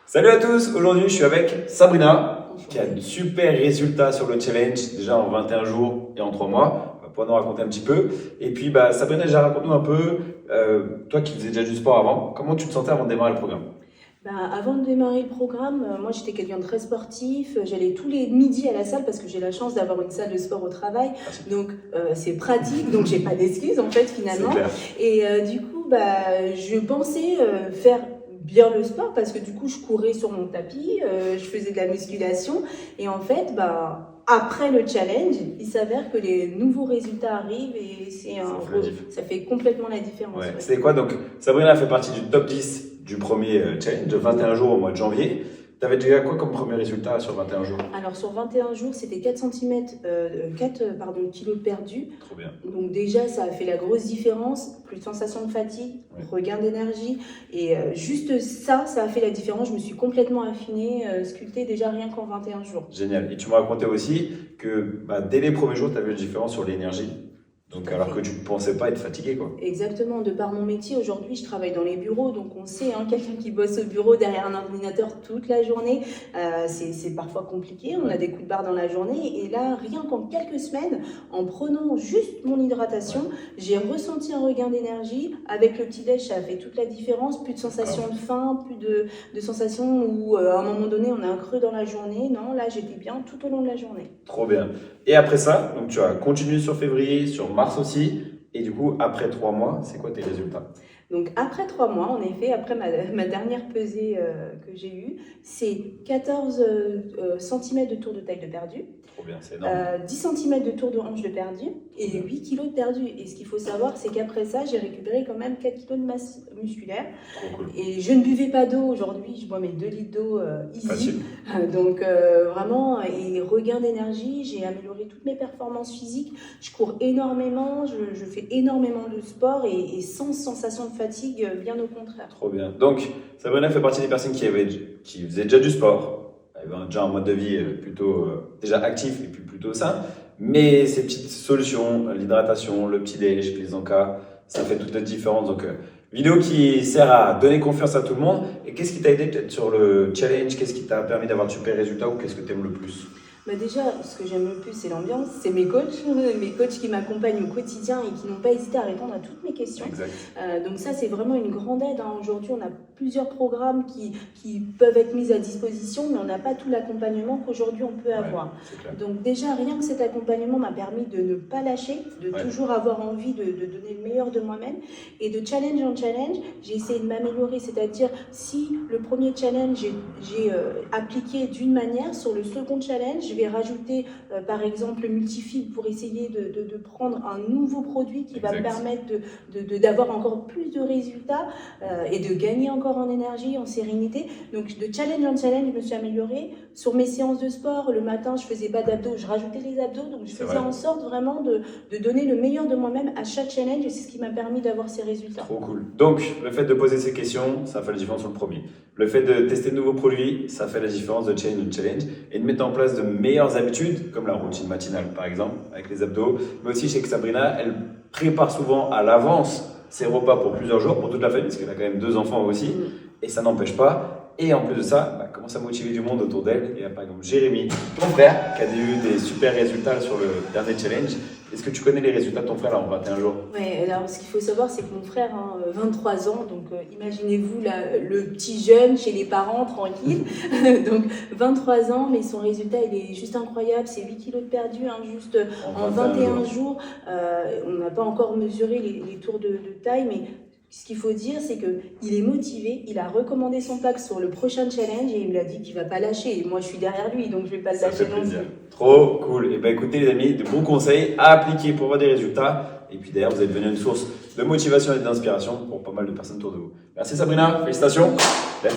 Salut à tous, aujourd'hui je suis avec Sabrina qui a de super résultats sur le challenge déjà en 21 jours et en 3 mois. On va pouvoir nous raconter un petit peu. Et puis Sabrina, déjà raconte-nous un peu, toi qui faisais déjà du sport avant, comment tu te sentais avant de démarrer le programme? Avant de démarrer le programme, moi j'étais quelqu'un de très sportif. J'allais tous les midis à la salle parce que j'ai la chance d'avoir une salle de sport au travail. Donc c'est pratique, donc j'ai pas d'excuses en fait C'est finalement. clair. Et du coup, je pensais faire bien le sport parce que du coup je courais sur mon tapis, je faisais de la musculation. Et en fait, après le challenge, il s'avère que les nouveaux résultats arrivent et ça fait complètement la différence. Ouais. Ouais. C'était quoi? Donc Sabrina fait partie du top 10 du premier challenge de 21 jours au mois de janvier. Tu avais déjà quoi comme premier résultat sur 21 jours? Alors sur 21 jours, c'était 4 cm, 4 kilos perdus. Trop bien. Donc déjà, ça a fait la grosse différence. Plus de sensation de fatigue, Ouais. regain d'énergie. Et juste ça a fait la différence. Je me suis complètement affinée, sculptée déjà rien qu'en 21 jours. Génial. Et tu me racontais aussi que dès les premiers jours, tu avais une différence sur l'énergie. Donc, alors que tu ne pensais pas être fatigué, quoi. Exactement, de par mon métier, aujourd'hui je travaille dans les bureaux, donc on sait, quelqu'un qui bosse au bureau derrière un ordinateur toute la journée, c'est parfois compliqué, on a des coups de barre dans la journée, et là, rien qu'en quelques semaines, en prenant juste mon hydratation, j'ai ressenti un regain d'énergie. Avec le petit-déj, ça a fait toute la différence, plus de sensation de faim, plus de sensation où à un moment donné on a un creux dans la journée. Non, là j'étais bien tout au long de la journée. Trop bien. Et après ça, donc tu as continué sur février, sur mars aussi. Et du coup, après 3 mois, c'est quoi tes résultats? Donc après 3 mois, en effet, après ma dernière pesée que j'ai eue, c'est 14 cm de tour de taille de perdu, Trop bien, c'est énorme. 10 cm de tour de hanche de perdu et 8 kg de perdu. Et ce qu'il faut savoir, c'est qu'après ça, j'ai récupéré quand même 4 kg de masse musculaire. Trop cool. Et je ne buvais pas d'eau aujourd'hui, je bois mes 2 litres d'eau easy. Facile. Donc vraiment, et regain d'énergie, j'ai amélioré toutes mes performances physiques. Je cours énormément, je fais énormément de sport et sans sensation de fatigue, bien au contraire. Trop bien. Donc, Sabrina fait partie des personnes qui faisaient déjà du sport, avaient déjà un mode de vie plutôt déjà actif et puis plutôt sain. Mais ces petites solutions, l'hydratation, le petit-déj, les encas, ça fait toute la différence. Donc, vidéo qui sert à donner confiance à tout le monde. Et qu'est-ce qui t'a aidé peut-être sur le challenge? Qu'est-ce qui t'a permis d'avoir de super résultats ou qu'est-ce que tu aimes le plus? Déjà, ce que j'aime le plus, c'est l'ambiance, c'est mes coachs qui m'accompagnent au quotidien et qui n'ont pas hésité à répondre à toutes mes questions. Exact. Donc ça, c'est vraiment une grande aide. Aujourd'hui, on a plusieurs programmes qui peuvent être mis à disposition, mais on n'a pas tout l'accompagnement qu'aujourd'hui on peut avoir. C'est clair. Donc déjà, rien que cet accompagnement m'a permis de ne pas lâcher, de toujours avoir envie de donner le meilleur de moi-même. Et de challenge en challenge, j'ai essayé de m'améliorer. C'est-à-dire, si le premier challenge, j'ai appliqué d'une manière, sur le second challenge, je vais rajouter par exemple le multifibre pour essayer de prendre un nouveau produit qui va me permettre d'avoir encore plus de résultats et de gagner encore en énergie, en sérénité. Donc de challenge en challenge, je me suis améliorée. Sur mes séances de sport, le matin, je faisais pas d'abdos, je rajoutais les abdos. Donc je faisais en sorte vraiment de donner le meilleur de moi-même à chaque challenge et c'est ce qui m'a permis d'avoir ces résultats. Trop cool. Donc, le fait de poser ces questions, ça fait la différence sur le premier. Le fait de tester de nouveaux produits, ça fait la différence de challenge en challenge. Et de mettre en place de meilleures habitudes, comme la routine matinale par exemple, avec les abdos. Mais aussi, je sais que Sabrina, elle prépare souvent à l'avance ses repas pour plusieurs jours, pour toute la famille, parce qu'elle a quand même 2 enfants aussi. Et ça n'empêche pas. Et en plus de ça, commence à motiver du monde autour d'elle. Et par exemple, Jérémy, ton frère, qui a eu des super résultats sur le dernier challenge. Est-ce que tu connais les résultats de ton frère là, en 21 jours? Oui, alors ce qu'il faut savoir, c'est que mon frère a 23 ans, donc imaginez-vous le petit jeune chez les parents, tranquille. Donc 23 ans, mais son résultat, il est juste incroyable. C'est 8 kilos de perdu, juste en 21 jours. On n'a pas encore mesuré les tours de taille, mais ce qu'il faut dire, c'est qu'il est motivé, il a recommandé son pack sur le prochain challenge et il me l'a dit qu'il ne va pas lâcher. Et moi, je suis derrière lui, donc je ne vais pas le lâcher non plus. Trop cool. Et écoutez les amis, de bons conseils à appliquer pour avoir des résultats. Et puis d'ailleurs, vous êtes devenu une source de motivation et d'inspiration pour pas mal de personnes autour de vous. Merci Sabrina, félicitations.